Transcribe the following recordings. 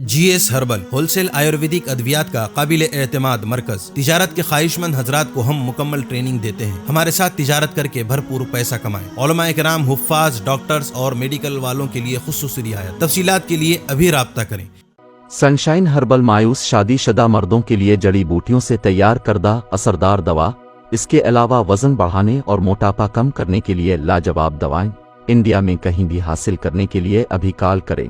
GS herbal wholesale Ayurvedic अद्वियात का काबिल एतमाद मरकज। तिजारत के ख्वाहिशमंद हजरात को हम मुकम्मल ट्रेनिंग देते हैं। हमारे साथ तिजारत करके भरपूर पैसा कमाएं। उलमाए किराम, हुफ्फाज, डॉक्टर्स और मेडिकल वालों के लिए खुसूसी रियायत। तफसीलात के लिए अभी राब्ता करें। सनशाइन हर्बल मायूस शादीशुदा मर्दों के लिए जड़ी बूटियों से तैयार करदा असरदार दवा। इसके अलावा वजन बढ़ाने और मोटापा कम करने के लिए लाजवाब दवाएं इंडिया में कहीं भी हासिल करने के लिए अभी कॉल करें।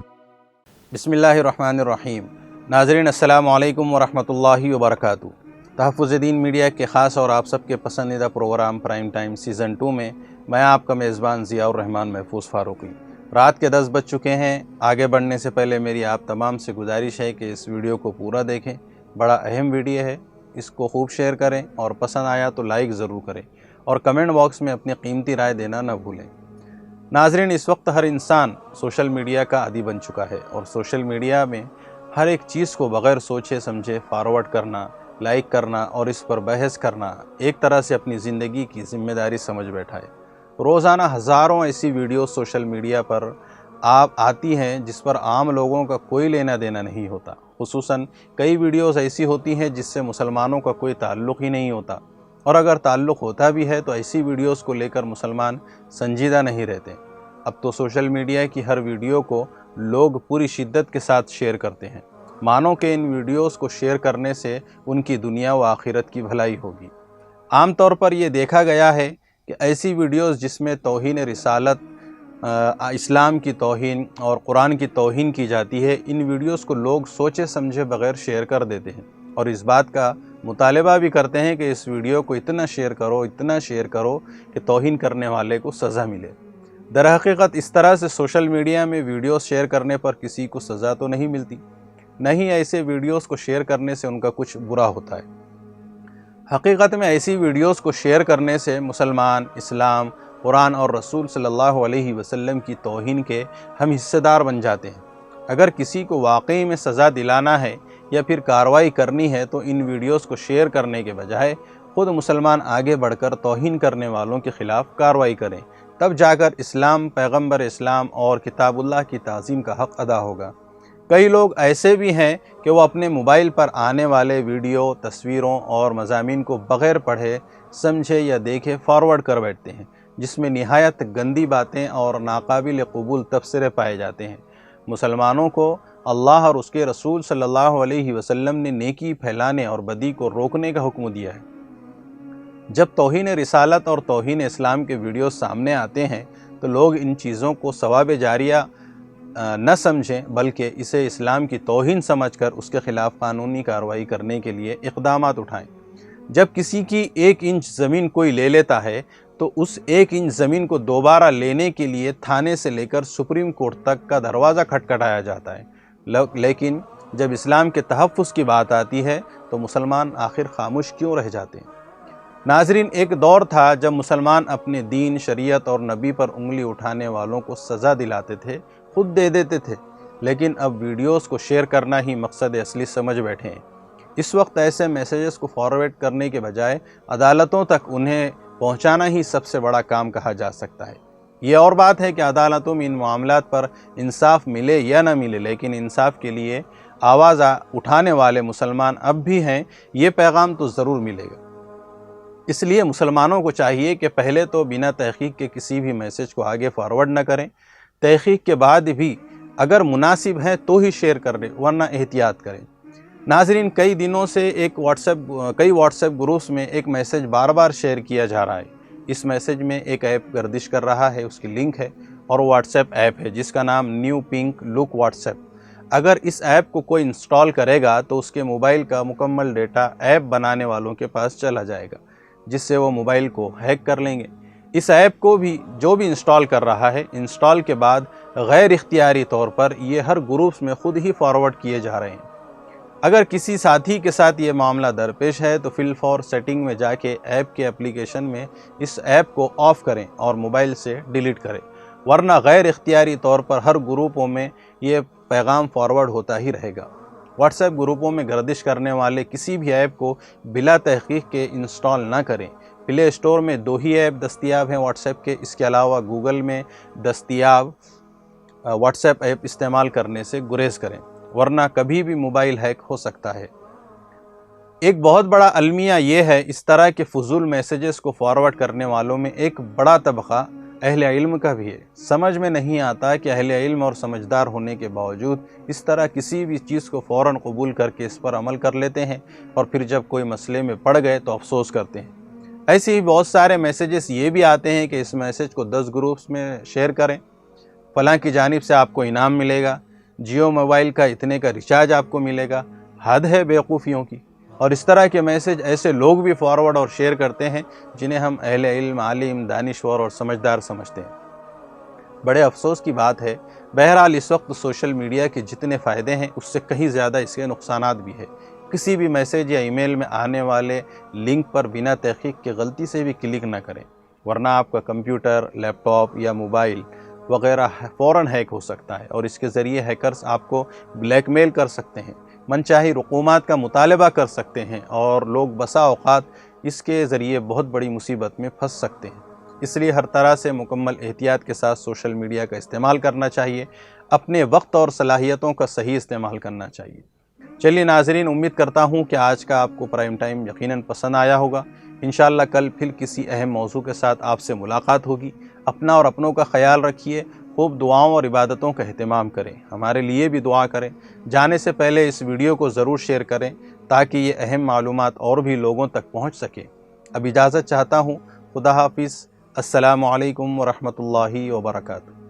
बिस्मिल्लाहिर्रहमानिर्रहीम। नाज़रीन अस्सलामु अलैकुम वरहमतुल्लाहि वबरकातुहू। तहफ़्फ़ुज़ दीन मीडिया के ख़ास और आप सबके पसंदीदा प्रोग्राम प्राइम टाइम सीज़न 2 में मैं आपका मेज़बान ज़ियाउर रहमान महफूज़ फ़ारूक़ी। रात के 10 बज चुके हैं। आगे बढ़ने से पहले मेरी आप तमाम से गुजारिश है कि इस वीडियो को पूरा देखें। बड़ा अहम वीडियो है, इसको खूब शेयर करें और पसंद आया तो लाइक ज़रूर करें और कमेंट बॉक्स में अपनी कीमती राय देना न भूलें। नाज़रीन, इस वक्त हर इंसान सोशल मीडिया का आदी बन चुका है और सोशल मीडिया में हर एक चीज़ को बग़ैर सोचे समझे फॉरवर्ड करना, लाइक करना और इस पर बहस करना एक तरह से अपनी ज़िंदगी की ज़िम्मेदारी समझ बैठा है। रोज़ाना हज़ारों ऐसी वीडियो सोशल मीडिया पर आती हैं जिस पर आम लोगों का कोई लेना देना नहीं होता। खुसूसन कई वीडियोज़ ऐसी होती हैं जिससे मुसलमानों का कोई ताल्लुक़ ही नहीं होता, और अगर ताल्लुक़ होता भी है तो ऐसी वीडियोस को लेकर मुसलमान संजीदा नहीं रहते। अब तो सोशल मीडिया की हर वीडियो को लोग पूरी शिद्दत के साथ शेयर करते हैं, मानो कि इन वीडियोस को शेयर करने से उनकी दुनिया व आखिरत की भलाई होगी। आम तौर पर यह देखा गया है कि ऐसी वीडियोस जिसमें तौहीन रिसालत, इस्लाम की तौहीन और कुरान की तौहीन की जाती है, इन वीडियोस को लोग सोचे समझे बग़ैर शेयर कर देते हैं और इस बात का मुतालबा भी करते हैं कि इस वीडियो को इतना शेयर करो कि तौहीन करने वाले को सज़ा मिले। दरहकीकत इस तरह से सोशल मीडिया में वीडियोस शेयर करने पर किसी को सज़ा तो नहीं मिलती, नहीं ऐसे वीडियोस को शेयर करने से उनका कुछ बुरा होता है। हकीकत में ऐसी वीडियोस को शेयर करने से मुसलमान, इस्लाम, कुरान और रसूल सल्लल्लाहु अलैहि वसल्लम की तौहीन के हम हिस्सेदार बन जाते हैं। अगर किसी को वाकई में सज़ा दिलाना है या फिर कार्रवाई करनी है तो इन वीडियोस को शेयर करने के बजाय ख़ुद मुसलमान आगे बढ़कर तौहीन करने वालों के ख़िलाफ़ कार्रवाई करें, तब जाकर इस्लाम, पैगंबर इस्लाम और किताबुल्लाह की ताज़ीम का हक़ अदा होगा। कई लोग ऐसे भी हैं कि वो अपने मोबाइल पर आने वाले वीडियो, तस्वीरों और मज़ामीन को बग़ैर पढ़े, समझे या देखे फॉरवर्ड कर बैठते हैं, जिसमें निहायत गंदी बातें और नाकाबिल कबूल तबसरे पाए जाते हैं। मुसलमानों को अल्लाह और उसके रसूल सल्लल्लाहु अलैहि वसल्लम ने नेकी फैलाने और बदी को रोकने का हुक्म दिया है। जब तौहीन रिसालत और तौहीन इस्लाम के वीडियो सामने आते हैं तो लोग इन चीज़ों को सवाब जारिया न समझें, बल्कि इसे इस्लाम की तौहीन समझकर उसके ख़िलाफ़ कानूनी कार्रवाई करने के लिए इक़दामात उठाएं। जब किसी की 1 इंच ज़मीन कोई ले लेता है तो उस 1 इंच ज़मीन को दोबारा लेने के लिए थाने से लेकर सुप्रीम कोर्ट तक का दरवाज़ा खटखटाया जाता है। लेकिन जब इस्लाम के तहफ़्फ़ुज़ की बात आती है तो मुसलमान आखिर खामोश क्यों रह जाते हैं? नाज़रीन, एक दौर था जब मुसलमान अपने दीन, शरीयत और नबी पर उंगली उठाने वालों को सज़ा दिलाते थे, खुद दे देते थे, लेकिन अब वीडियोस को शेयर करना ही मकसद असली समझ बैठे हैं। इस वक्त ऐसे मैसेजेस को फॉरवर्ड करने के बजाय अदालतों तक उन्हें पहुंचाना ही सबसे बड़ा काम कहा जा सकता है। ये और बात है कि अदालतों में इन मामलात पर इंसाफ मिले या न मिले, लेकिन इंसाफ के लिए आवाज़ उठाने वाले मुसलमान अब भी हैं, ये पैगाम तो ज़रूर मिलेगा। इसलिए मुसलमानों को चाहिए कि पहले तो बिना तहक़ीक़ के किसी भी मैसेज को आगे फॉरवर्ड न करें। तहक़ीक़ के बाद भी अगर मुनासिब है तो ही शेयर करें, वरना एहतियात करें। नाज़रीन, कई दिनों से कई व्हाट्सएप ग्रुप्स में एक मैसेज बार बार शेयर किया जा रहा है। इस मैसेज में एक ऐप गर्दिश कर रहा है, उसकी लिंक है और व्हाट्सएप ऐप है जिसका नाम न्यू पिंक लुक व्हाट्सएप। अगर इस ऐप को कोई इंस्टॉल करेगा तो उसके मोबाइल का मुकम्मल डेटा ऐप बनाने वालों के पास चला जाएगा, जिससे वो मोबाइल को हैक कर लेंगे। इस ऐप को भी जो भी इंस्टॉल कर रहा है, इंस्टॉल के बाद गैर इख्तियारी तौर पर ये हर ग्रुप्स में ख़ुद ही फॉरवर्ड किए जा रहे हैं। अगर किसी साथी के साथ ये मामला दरपेश है तो फिल फॉर सेटिंग में जाके ऐप के एप्लीकेशन में इस ऐप को ऑफ़ करें और मोबाइल से डिलीट करें, वरना गैर इख्तियारी तौर पर हर ग्रुपों में ये पैगाम फॉरवर्ड होता ही रहेगा। व्हाट्सएप ग्रुपों में गर्दिश करने वाले किसी भी ऐप को बिला तहक़ीक़ के इंस्टॉल ना करें। प्ले स्टोर में 2 ही ऐप दस्तयाब हैं व्हाट्सएप के, इसके अलावा गूगल में दस्तयाब व्हाट्सएप ऐप इस्तेमाल करने से गुरेज़ करें। ورنہ کبھی بھی موبائل ہیک ہو سکتا ہے۔ ایک بہت بڑا المیہ یہ ہے اس طرح کے فضول میسیجز کو فارورڈ کرنے والوں میں ایک بڑا طبقہ اہل علم کا بھی ہے۔ سمجھ میں نہیں آتا کہ اہل علم اور سمجھدار ہونے کے باوجود اس طرح کسی بھی چیز کو فوراً قبول کر کے اس پر عمل کر لیتے ہیں اور پھر جب کوئی مسئلے میں پڑ گئے تو افسوس کرتے ہیں۔ ایسے ہی بہت سارے میسیجز یہ بھی آتے ہیں کہ اس میسیج کو 10 گروپس میں شیئر کریں، فلاں کی جانب سے آپ کو انعام ملے گا، جیو موبائل کا اتنے کا ریچارج آپ کو ملے گا۔ حد ہے بیوقوفیوں کی۔ اور اس طرح کے میسیج ایسے لوگ بھی فارورڈ اور شیئر کرتے ہیں جنہیں ہم اہل علم، عالم، دانشور اور سمجھدار سمجھتے ہیں۔ بڑے افسوس کی بات ہے۔ بہرحال اس وقت سوشل میڈیا کے جتنے فائدے ہیں اس سے کہیں زیادہ اس کے نقصانات بھی ہیں۔ کسی بھی میسیج یا ای میل میں آنے والے لنک پر بنا تحقیق کے غلطی سے بھی کلک نہ کریں، ورنہ آپ کا کمپیوٹر، لیپ ٹاپ یا موبائل وغیرہ فوراً ہیک ہو سکتا ہے اور اس کے ذریعے ہیکرز آپ کو بلیک میل کر سکتے ہیں، منچاہی رقومات کا مطالبہ کر سکتے ہیں اور لوگ بسا اوقات اس کے ذریعے بہت بڑی مصیبت میں پھنس سکتے ہیں۔ اس لیے ہر طرح سے مکمل احتیاط کے ساتھ سوشل میڈیا کا استعمال کرنا چاہیے، اپنے وقت اور صلاحیتوں کا صحیح استعمال کرنا چاہیے۔ چلیے ناظرین، امید کرتا ہوں کہ آج کا آپ کو پرائم ٹائم یقیناً پسند آیا ہوگا۔ انشاءاللہ کل پھر کسی اہم موضوع کے ساتھ آپ سے ملاقات ہوگی۔ اپنا اور اپنوں کا خیال رکھیے، خوب دعاؤں اور عبادتوں کا اہتمام کریں، ہمارے لیے بھی دعا کریں۔ جانے سے پہلے اس ویڈیو کو ضرور شیئر کریں تاکہ یہ اہم معلومات اور بھی لوگوں تک پہنچ سکے۔ اب اجازت چاہتا ہوں، خدا حافظ، السلام علیکم ورحمۃ اللہ وبرکاتہ۔